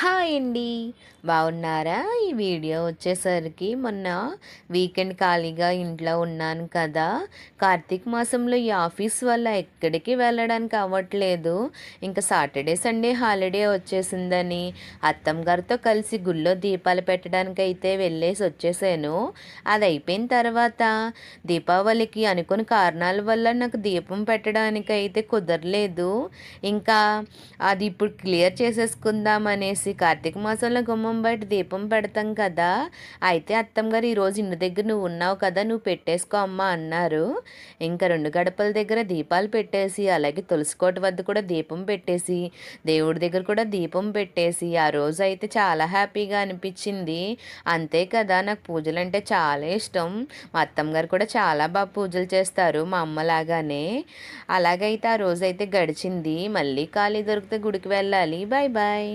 Hi అండి. బాగున్నారా? ఈ వీడియో వచ్చేసరికి మొన్న వీకెండ్ ఖాళీగా ఇంట్లో ఉన్నాను కదా! కార్తీక మాసంలో ఈ ఆఫీస్ వల్ల ఎక్కడికి వెళ్ళడానికి అవ్వట్లేదు. ఇంకా సాటర్డే, సండే హాలిడే వచ్చేసిందని అత్తమ్మగారితో కలిసి గుళ్ళో దీపాలు పెట్టడానికైతే వెళ్ళేసి వచ్చేసాను. అది అయిపోయిన తర్వాత దీపావళికి అనుకోని కారణాల వల్ల నాకు దీపం పెట్టడానికైతే కుదరలేదు. ఇంకా అది ఇప్పుడు క్లియర్ చేసేసుకుందాం అనేసి కార్తీక మాసంలో గుమ్మం బయట దీపం పెడతాం కదా! అయితే అత్తమ్మగారు ఈరోజు ఇంటి దగ్గర నువ్వు ఉన్నావు కదా! నువ్వు పెట్టేసుకో అమ్మా అన్నారు. ఇంకా 2 గడపల దగ్గర దీపాలు పెట్టేసి, అలాగే తులసి కోట వద్ద కూడా దీపం పెట్టేసి, దేవుడి దగ్గర కూడా దీపం పెట్టేసి, ఆ రోజు అయితే చాలా హ్యాపీగా అనిపించింది. అంతే కదా! నాకు పూజలంటే చాలా ఇష్టం. మా అత్తమ్మగారు కూడా చాలా బాగా పూజలు చేస్తారు మా అమ్మలాగానే. అలాగైతే ఆ రోజైతే గడిచింది. మళ్ళీ ఖాళీ దొరికితే గుడికి వెళ్ళాలి. Bye bye.